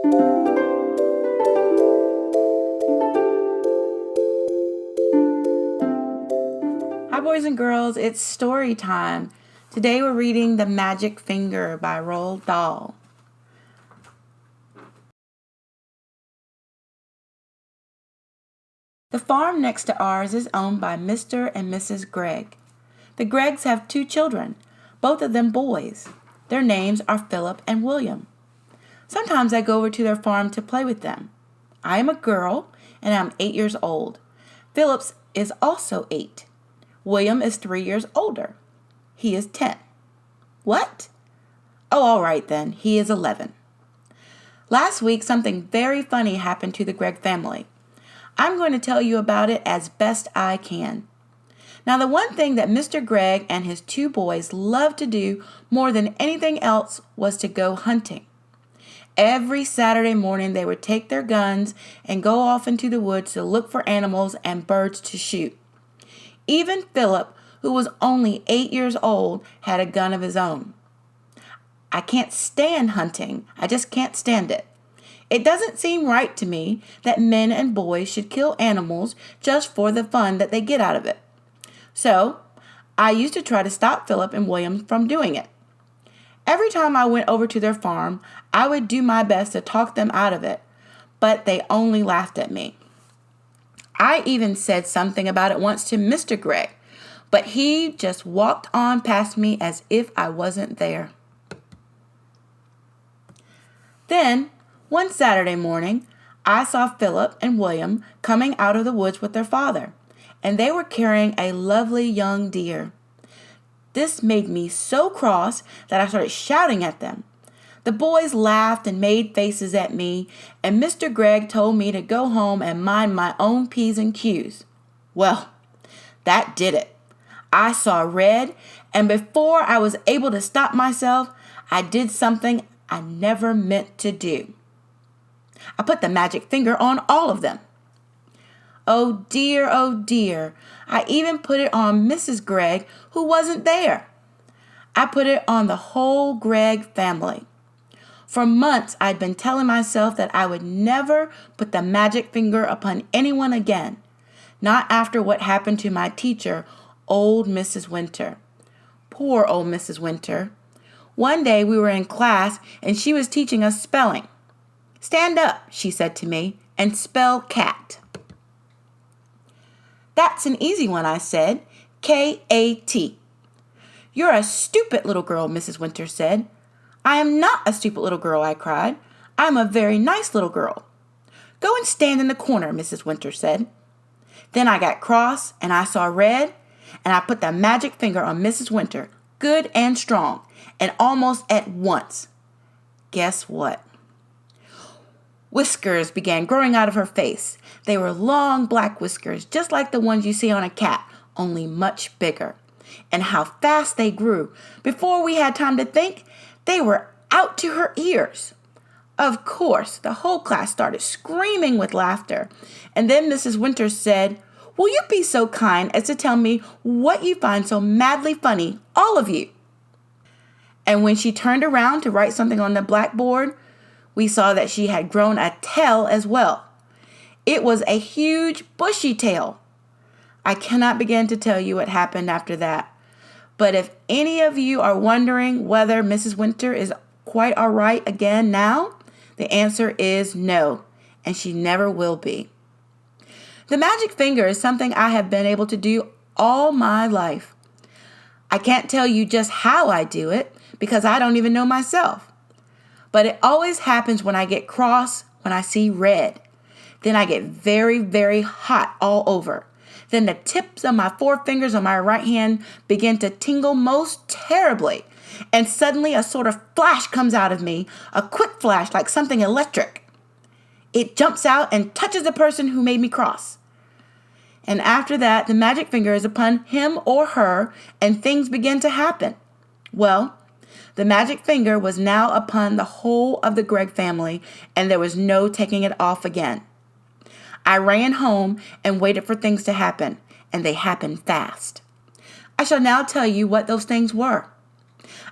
Hi boys and girls, it's story time. Today we're reading The Magic Finger by Roald Dahl. The farm next to ours is owned by Mr. and Mrs. Gregg. The Greggs have 2 children, both of them boys. Their names are Philip and William. Sometimes I go over to their farm to play with them. I am a girl and I'm 8 years old. Philip is also 8. William is 3 years older. He is 10. What? Oh, all right then. He is 11. Last week, something very funny happened to the Gregg family. I'm going to tell you about it as best I can. Now, the one thing that Mr. Gregg and his 2 boys loved to do more than anything else was to go hunting. Every Saturday morning, they would take their guns and go off into the woods to look for animals and birds to shoot. Even Philip, who was only 8 years old, had a gun of his own. I can't stand hunting. I just can't stand it. It doesn't seem right to me that men and boys should kill animals just for the fun that they get out of it. So, I used to try to stop Philip and William from doing it. Every time I went over to their farm, I would do my best to talk them out of it, but they only laughed at me. I even said something about it once to Mr. Gregg, but he just walked on past me as if I wasn't there. Then, one Saturday morning, I saw Philip and William coming out of the woods with their father, and they were carrying a lovely young deer. This made me so cross that I started shouting at them. The boys laughed and made faces at me, and Mr. Gregg told me to go home and mind my own P's and Q's. Well, that did it. I saw red, and before I was able to stop myself, I did something I never meant to do. I put the magic finger on all of them. Oh dear, I even put it on Mrs. Gregg, who wasn't there. I put it on the whole Gregg family. For months, I'd been telling myself that I would never put the magic finger upon anyone again, not after what happened to my teacher, old Mrs. Winter. Poor old Mrs. Winter. One day we were in class and she was teaching us spelling. "Stand up," she said to me, "and spell cat." "That's an easy one," I said. K-A-T. "You're a stupid little girl," Mrs. Winter said. "I am not a stupid little girl," I cried. "I'm a very nice little girl." "Go and stand in the corner," Mrs. Winter said. Then I got cross and I saw red and I put the magic finger on Mrs. Winter, good and strong, and almost at once. Guess what? Whiskers began growing out of her face. They were long black whiskers, just like the ones you see on a cat, only much bigger. And how fast they grew. Before we had time to think, they were out to her ears. Of course, the whole class started screaming with laughter. And then Mrs. Winters said, "Will you be so kind as to tell me what you find so madly funny, all of you?" And when she turned around to write something on the blackboard, we saw that she had grown a tail as well. It was a huge, bushy tail. I cannot begin to tell you what happened after that. But if any of you are wondering whether Mrs. Winter is quite all right again now, the answer is no, and she never will be. The magic finger is something I have been able to do all my life. I can't tell you just how I do it because I don't even know myself. But it always happens when I get cross, when I see red. Then I get very, very hot all over. Then the tips of my 4 fingers on my right hand begin to tingle most terribly. And suddenly a sort of flash comes out of me, a quick flash like something electric. It jumps out and touches the person who made me cross. And after that, the magic finger is upon him or her, and things begin to happen. Well, the magic finger was now upon the whole of the Gregg family, and there was no taking it off again. I ran home and waited for things to happen, and they happened fast. I shall now tell you what those things were.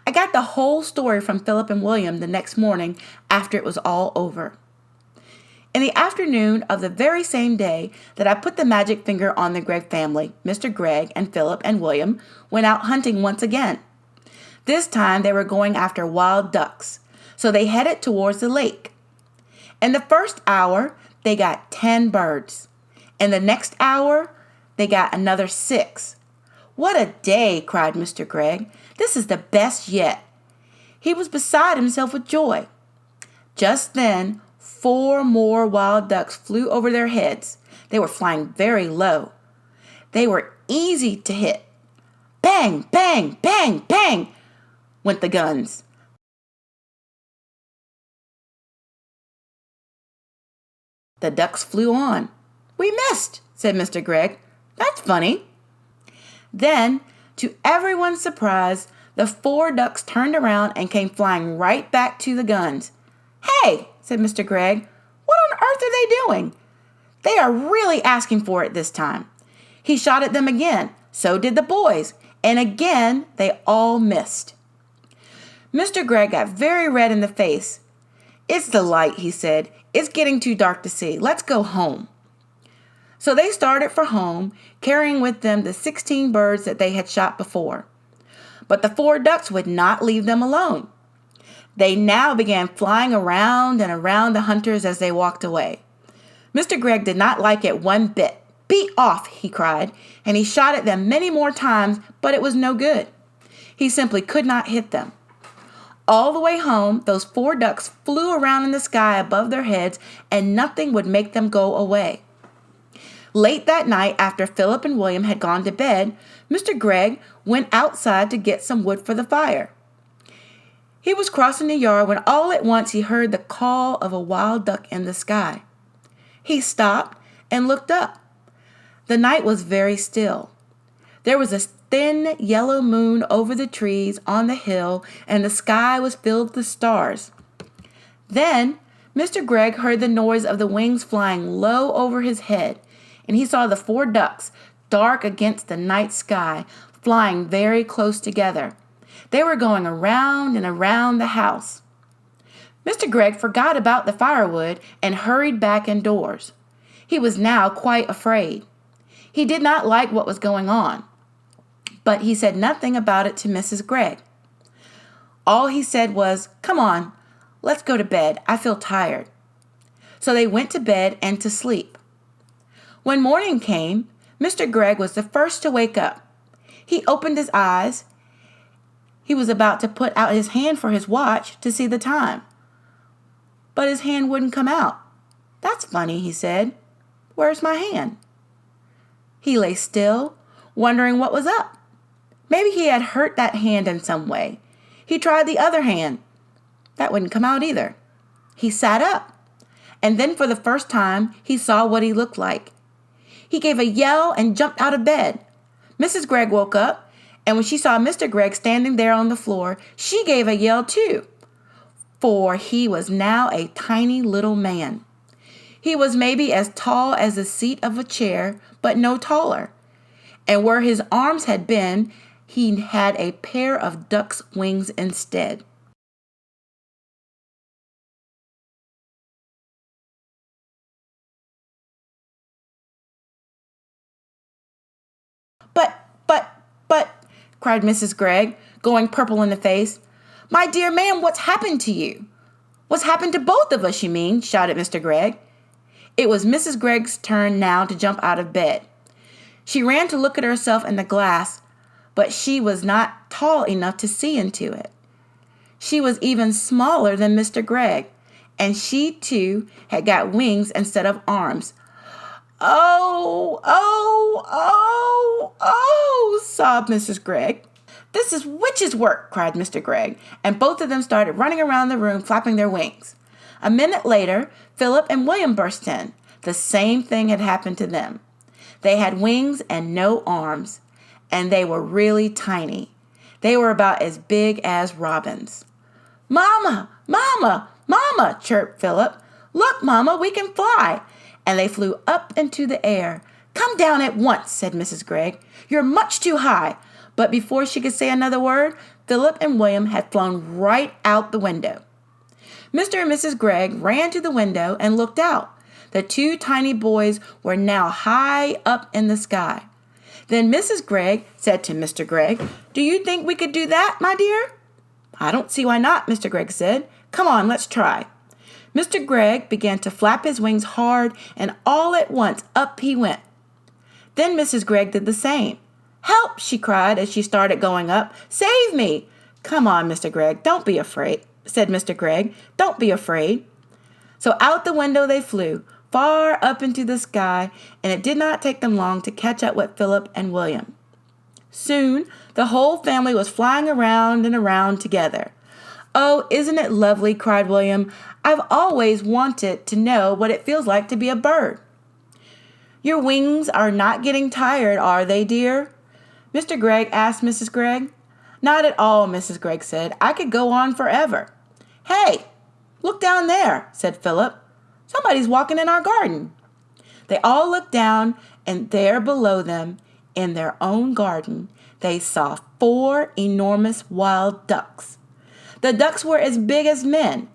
I got the whole story from Philip and William the next morning after it was all over. In the afternoon of the very same day that I put the magic finger on the Gregg family, Mr. Gregg and Philip and William went out hunting once again. This time they were going after wild ducks, so they headed towards the lake. In the first hour, they got 10 birds. In the next hour, they got another 6. "What a day!" cried Mr. Gregg. "This is the best yet." He was beside himself with joy. Just then, 4 more wild ducks flew over their heads. They were flying very low. They were easy to hit. Bang, bang, bang, bang went the guns. The ducks flew on. "We missed," said Mr. Gregg. "That's funny." Then, to everyone's surprise, the 4 ducks turned around and came flying right back to the guns. "Hey," said Mr. Gregg, "what on earth are they doing? They are really asking for it this time." He shot at them again. So did the boys. And again, they all missed. Mr. Gregg got very red in the face. "It's the light," he said. "It's getting too dark to see. Let's go home." So they started for home, carrying with them the 16 birds that they had shot before. But the 4 ducks would not leave them alone. They now began flying around and around the hunters as they walked away. Mr. Gregg did not like it one bit. "Be off," he cried, and he shot at them many more times, but it was no good. He simply could not hit them. All the way home, those 4 ducks flew around in the sky above their heads, and nothing would make them go away. Late that night, after Philip and William had gone to bed, Mr. Gregg went outside to get some wood for the fire. He was crossing the yard when all at once he heard the call of a wild duck in the sky. He stopped and looked up. The night was very still. There was a thin yellow moon over the trees on the hill, and the sky was filled with stars. Then Mr. Gregg heard the noise of the wings flying low over his head, and he saw the 4 ducks, dark against the night sky, flying very close together. They were going around and around the house. Mr. Gregg forgot about the firewood and hurried back indoors. He was now quite afraid. He did not like what was going on, but he said nothing about it to Mrs. Gregg. All he said was, "Come on, let's go to bed. I feel tired." So they went to bed and to sleep. When morning came, Mr. Gregg was the first to wake up. He opened his eyes. He was about to put out his hand for his watch to see the time, but his hand wouldn't come out. "That's funny," he said. "Where's my hand?" He lay still, wondering what was up. Maybe he had hurt that hand in some way. He tried the other hand. That wouldn't come out either. He sat up, and then for the first time, he saw what he looked like. He gave a yell and jumped out of bed. Mrs. Gregg woke up, and when she saw Mr. Gregg standing there on the floor, she gave a yell too, for he was now a tiny little man. He was maybe as tall as the seat of a chair, but no taller. And where his arms had been, he had a pair of duck's wings instead. But, cried Mrs. Gregg, going purple in the face. "My dear ma'am, what's happened to you?" "What's happened to both of us, you mean?" shouted Mr. Gregg. It was Mrs. Gregg's turn now to jump out of bed. She ran to look at herself in the glass, but she was not tall enough to see into it. She was even smaller than Mr. Gregg, and she too had got wings instead of arms. "Oh, oh, oh, oh," sobbed Mrs. Gregg. "This is witch's work," cried Mr. Gregg, and both of them started running around the room, flapping their wings. A minute later, Philip and William burst in. The same thing had happened to them. They had wings and no arms, and they were really tiny. They were about as big as robins. "Mama, Mama, Mama," chirped Philip. "Look, Mama, we can fly." And they flew up into the air. "Come down at once," said Mrs. Gregg. "You're much too high." But before she could say another word, Philip and William had flown right out the window. Mr. and Mrs. Gregg ran to the window and looked out. The two tiny boys were now high up in the sky. Then Mrs. Gregg said to Mr. Gregg, "Do you think we could do that, my dear?" "I don't see why not," Mr. Gregg said. "Come on, let's try." Mr. Gregg began to flap his wings hard, and all at once up he went. Then Mrs. Gregg did the same. "Help!" she cried as she started going up. "Save me!" "Come on, Mr. Gregg, don't be afraid," said Mr. Gregg. "Don't be afraid." So out the window they flew, far up into the sky, and it did not take them long to catch up with Philip and William. Soon the whole family was flying around and around together. "Oh, isn't it lovely?" cried William. "I've always wanted to know what it feels like to be a bird." "Your wings are not getting tired, are they, dear?" Mr. Gregg asked Mrs. Gregg. "Not at all," Mrs. Gregg said. "I could go on forever." "Hey, look down there," said Philip. "Somebody's walking in our garden." They all looked down, and there below them, in their own garden, they saw 4 enormous wild ducks. The ducks were as big as men,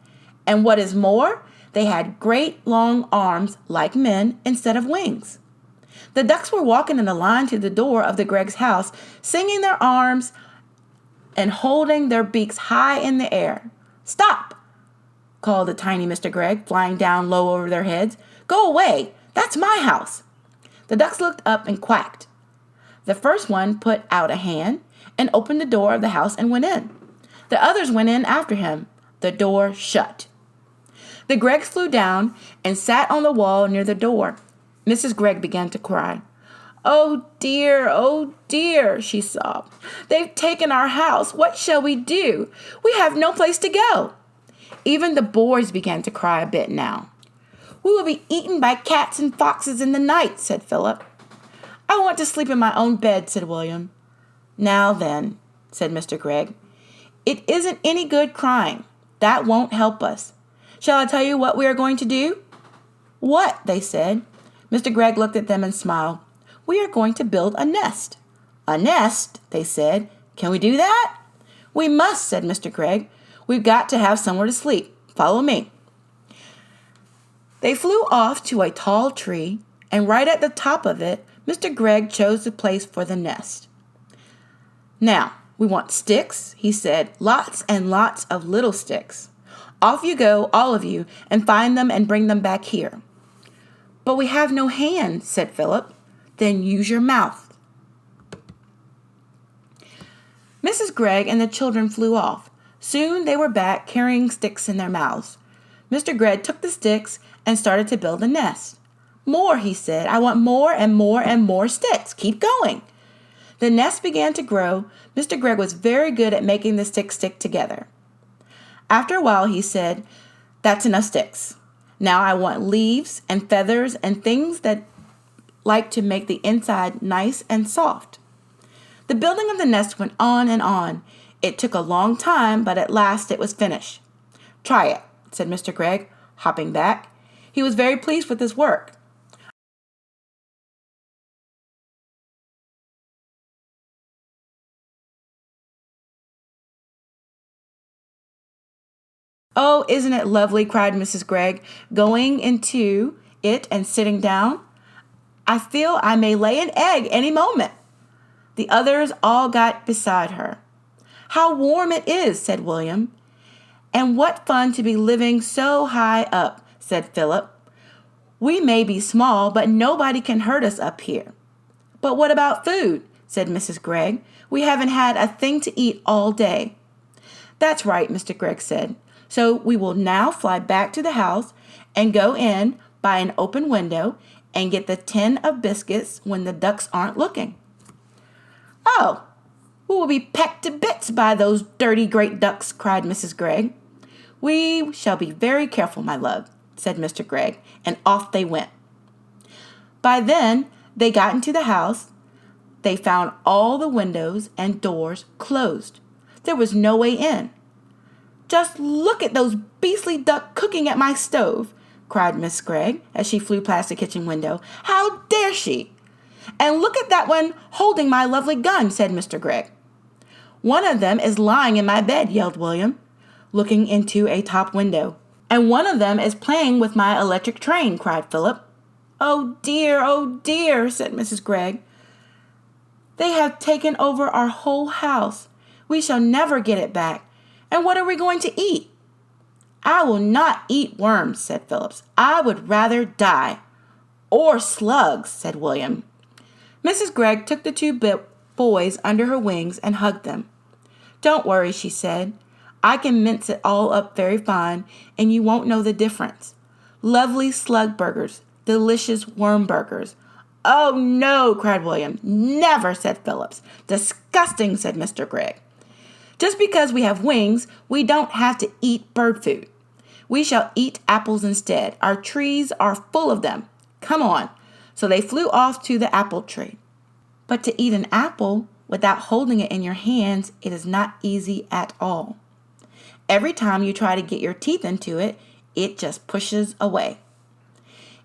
and what is more, they had great long arms like men instead of wings. The ducks were walking in a line to the door of the Gregg's house, swinging their arms and holding their beaks high in the air. "Stop!" called the tiny Mr. Gregg, flying down low over their heads. "Go away! That's my house!" The ducks looked up and quacked. The first one put out a hand and opened the door of the house and went in. The others went in after him. The door shut. The Greggs flew down and sat on the wall near the door. Mrs. Gregg began to cry. "Oh dear," she sobbed. "They've taken our house. What shall we do? We have no place to go." Even the boys began to cry a bit now. "We will be eaten by cats and foxes in the night," said Philip. "I want to sleep in my own bed," said William. "Now then," said Mr. Gregg, "it isn't any good crying. That won't help us. Shall I tell you what we are going to do?" "What?" they said. Mr. Gregg looked at them and smiled. "We are going to build a nest." "A nest?" they said. "Can we do that?" "We must," said Mr. Gregg. "We've got to have somewhere to sleep. Follow me." They flew off to a tall tree, and right at the top of it, Mr. Gregg chose the place for the nest. "Now, we want sticks," he said, "lots and lots of little sticks. Off you go, all of you, and find them and bring them back here." "But we have no hands," said Philip. "Then use your mouth." Mrs. Gregg and the children flew off. Soon they were back carrying sticks in their mouths. Mr. Gregg took the sticks and started to build a nest. "More," he said. "I want more and more and more sticks. Keep going." The nest began to grow. Mr. Gregg was very good at making the sticks stick together. After a while, he said, "That's enough sticks. Now I want leaves and feathers and things that like to make the inside nice and soft." The building of the nest went on and on. It took a long time, but at last it was finished. "Try it," said Mr. Gregg, hopping back. He was very pleased with his work. "Oh, isn't it lovely?" cried Mrs. Gregg, going into it and sitting down. "I feel I may lay an egg any moment." The others all got beside her. "How warm it is," said William. "And what fun to be living so high up," said Philip. "We may be small, but nobody can hurt us up here." "But what about food?" said Mrs. Gregg. "We haven't had a thing to eat all day." "That's right," Mr. Gregg said. "So we will now fly back to the house and go in by an open window and get the tin of biscuits when the ducks aren't looking." "Oh, we will be pecked to bits by those dirty great ducks," cried Mrs. Gregg. "We shall be very careful, my love," said Mr. Gregg, and off they went. By then, they got into the house. They found all the windows and doors closed. There was no way in. "Just look at those beastly ducks cooking at my stove," cried Miss Gregg as she flew past the kitchen window. "How dare she?" "And look at that one holding my lovely gun," said Mr. Gregg. "One of them is lying in my bed," yelled William, looking into a top window. And one of them is playing with my electric train, cried Philip. Oh dear, said Mrs. Gregg. They have taken over our whole house. We shall never get it back. And what are we going to eat? I will not eat worms, said Philip. I would rather die. Or slugs, said William. Mrs. Gregg took the two boys under her wings and hugged them. Don't worry, she said. I can mince it all up very fine, and you won't know the difference. Lovely slug burgers, delicious worm burgers. Oh, no, cried William. Never, said Phillips. Disgusting, said Mr. Gregg. Just because we have wings, we don't have to eat bird food. We shall eat apples instead. Our trees are full of them. Come on. So they flew off to the apple tree. But to eat an apple without holding it in your hands, it is not easy at all. Every time you try to get your teeth into it, it just pushes away.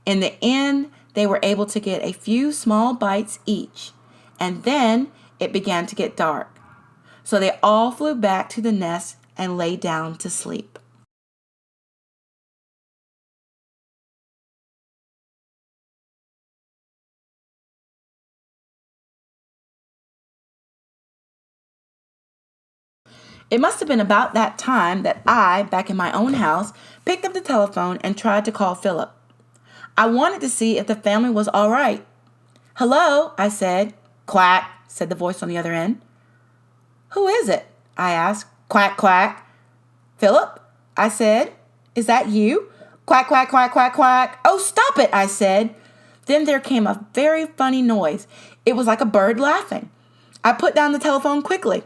In the end, they were able to get a few small bites each, and then it began to get dark. So they all flew back to the nest and lay down to sleep. It must have been about that time that I, back in my own house, picked up the telephone and tried to call Philip. I wanted to see if the family was all right. Hello, I said. Quack, said the voice on the other end. Who is it? I asked. Quack, quack. Philip, I said. Is that you? Quack, quack, quack, quack, quack. Oh, stop it, I said. Then there came a very funny noise. It was like a bird laughing. I put down the telephone quickly.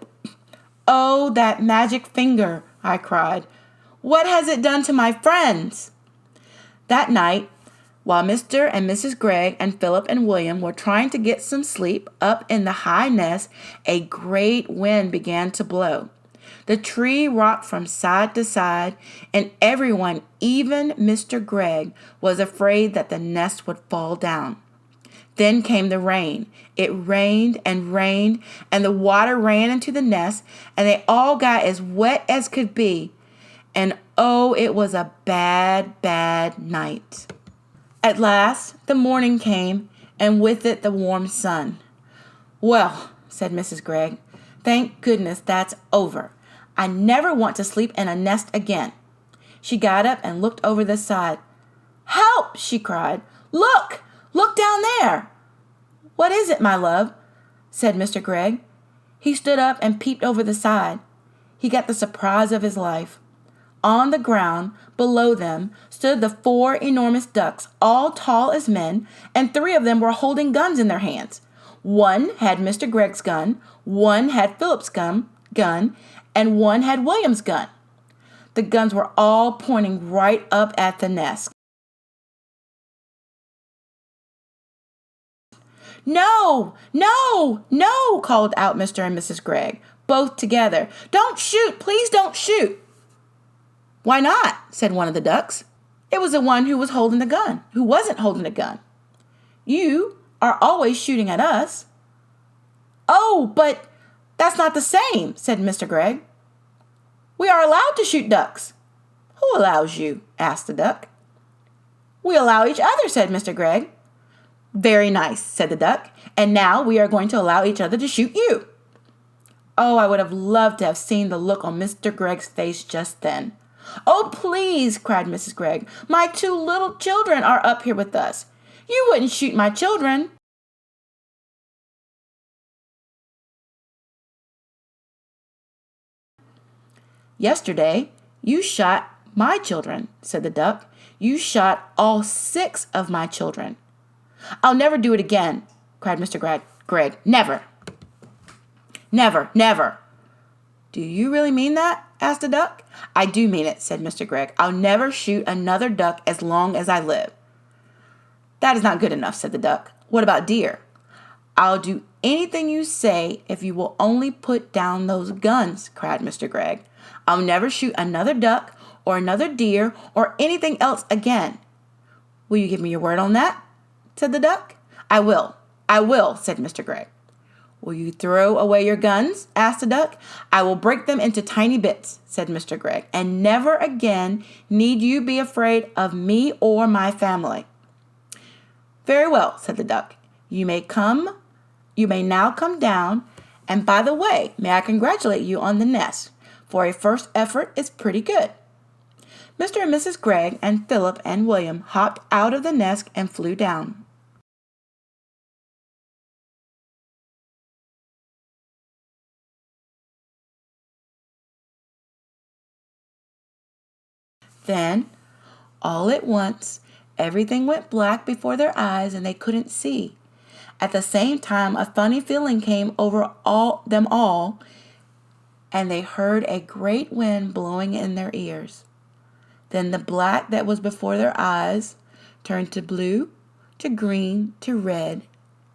Oh, that magic finger, I cried. What has it done to my friends? That night, while Mr. and Mrs. Gregg and Philip and William were trying to get some sleep up in the high nest, a great wind began to blow. The tree rocked from side to side, and everyone, even Mr. Gregg, was afraid that the nest would fall down. Then came the rain. It rained and rained, and the water ran into the nest, and they all got as wet as could be. And oh, it was a bad, bad night. At last, the morning came, and with it the warm sun. Well, said Mrs. Gregg, thank goodness that's over. I never want to sleep in a nest again. She got up and looked over the side. Help, she cried. Look! Look down there. What is it, my love? Said Mr. Gregg. He stood up and peeped over the side. He got the surprise of his life. On the ground, below them, stood the 4 enormous ducks, all tall as men, and 3 of them were holding guns in their hands. One had Mr. Gregg's gun, one had Philip's gun, and one had William's gun. The guns were all pointing right up at the nest. No, no, no, called out Mr. and Mrs. Gregg, both together. Don't shoot, please don't shoot. Why not? Said one of the ducks. It was the one who was holding the gun, who wasn't holding the gun. You are always shooting at us. Oh, but that's not the same, said Mr. Gregg. We are allowed to shoot ducks. Who allows you? Asked the duck. We allow each other, said Mr. Gregg. Very nice, said the duck. And now we are going to allow each other to shoot you. Oh, I would have loved to have seen the look on Mr. Gregg's face just then. Oh, please, cried Mrs. Gregg. My 2 little children are up here with us. You wouldn't shoot my children. Yesterday, you shot my children, said the duck. You shot all 6 of my children. I'll never do it again, cried Mr. Gregg. Never. Never, never. Do you really mean that? Asked the duck. I do mean it, said Mr. Gregg. I'll never shoot another duck as long as I live. That is not good enough, said the duck. What about deer? I'll do anything you say if you will only put down those guns, cried Mr. Gregg. I'll never shoot another duck or another deer or anything else again. Will you give me your word on that? Said the duck. I will, said Mr. Gregg. Will you throw away your guns? Asked the duck. I will break them into tiny bits, said Mr. Gregg, and never again need you be afraid of me or my family. Very well, said the duck. You may now come down, and by the way, may I congratulate you on the nest, for a first effort is pretty good. Mr. and Mrs. Gregg and Philip and William hopped out of the nest and flew down. Then, all at once, everything went black before their eyes and they couldn't see. At the same time, a funny feeling came over them all, and they heard a great wind blowing in their ears. Then the black that was before their eyes turned to blue, to green, to red,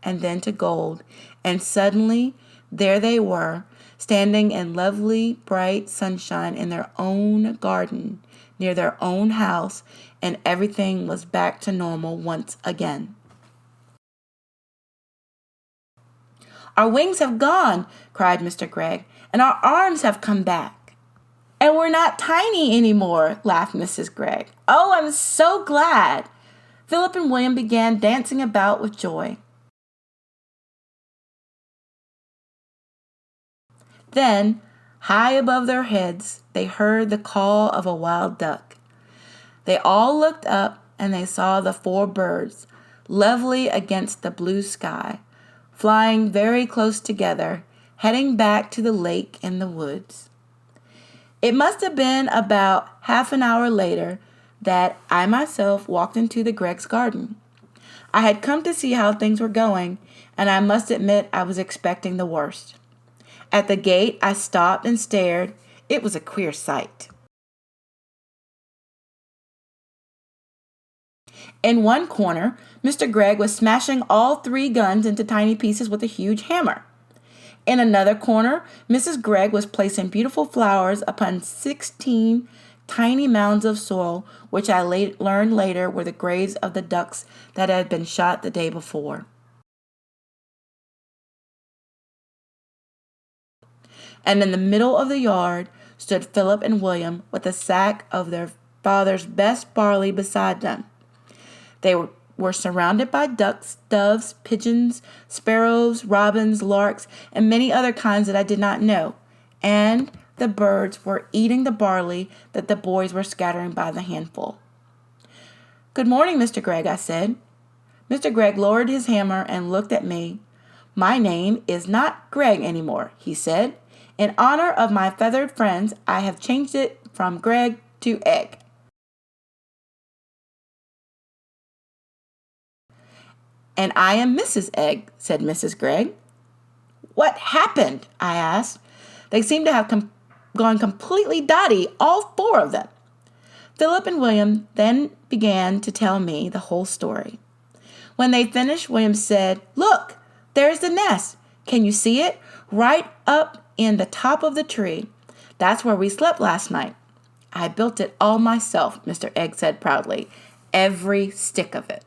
and then to gold, and suddenly there they were, standing in lovely bright sunshine in their own garden, near their own house, and everything was back to normal once again. Our wings have gone, cried Mr. Gregg, and our arms have come back. And we're not tiny anymore, laughed Mrs. Gregg. Oh, I'm so glad. Philip and William began dancing about with joy. Then, high above their heads, they heard the call of a wild duck. They all looked up and they saw the 4 birds, lovely against the blue sky, flying very close together, heading back to the lake in the woods. It must have been about half an hour later that I myself walked into the Gregg's garden. I had come to see how things were going, and I must admit I was expecting the worst. At the gate, I stopped and stared. It was a queer sight. In one corner, Mr. Gregg was smashing all 3 guns into tiny pieces with a huge hammer. In another corner, Mrs. Gregg was placing beautiful flowers upon 16 tiny mounds of soil, which I learned later were the graves of the ducks that had been shot the day before. And in the middle of the yard stood Philip and William with a sack of their father's best barley beside them. They were surrounded by ducks, doves, pigeons, sparrows, robins, larks, and many other kinds that I did not know. And the birds were eating the barley that the boys were scattering by the handful. Good morning, Mr. Gregg, I said. Mr. Gregg lowered his hammer and looked at me. My name is not Gregg anymore, he said. In honor of my feathered friends, I have changed it from Gregg to Egg. And I am Mrs. Egg, said Mrs. Gregg. What happened? I asked. They seemed to have gone completely dotty, all 4 of them. Philip and William then began to tell me the whole story. When they finished, William said, Look, there's the nest. Can you see it? Right up in the top of the tree. That's where we slept last night. I built it all myself, Mr. Egg said proudly. Every stick of it.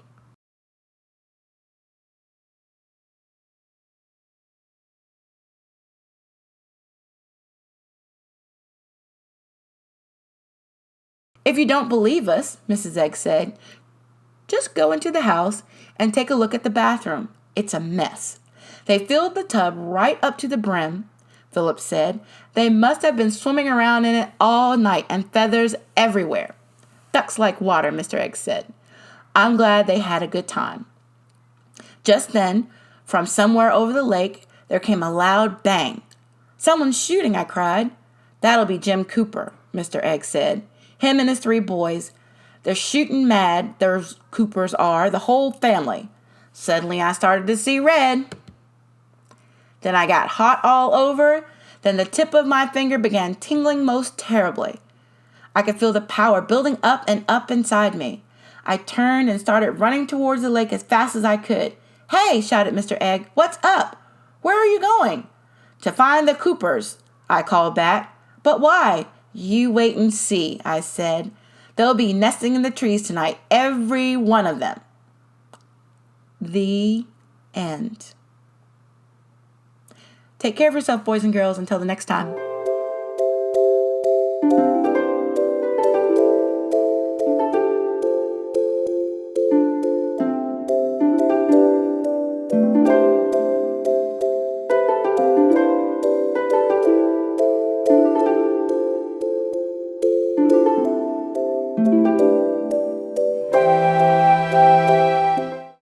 If you don't believe us, Mrs. Egg said, just go into the house and take a look at the bathroom. It's a mess. They filled the tub right up to the brim, Philip said. They must have been swimming around in it all night and feathers everywhere. Ducks like water, Mr. Egg said. I'm glad they had a good time. Just then, from somewhere over the lake, there came a loud bang. Someone's shooting, I cried. That'll be Jim Cooper, Mr. Egg said. Him and his 3 boys. They're shooting mad, those Coopers are, the whole family. Suddenly I started to see red. Then I got hot all over. Then the tip of my finger began tingling most terribly. I could feel the power building up and up inside me. I turned and started running towards the lake as fast as I could. Hey, shouted Mr. Egg, what's up? Where are you going? To find the Coopers, I called back. But why? You wait and see, I said. They'll be nesting in the trees tonight, every one of them. The end. Take care of yourself, boys and girls. Until the next time.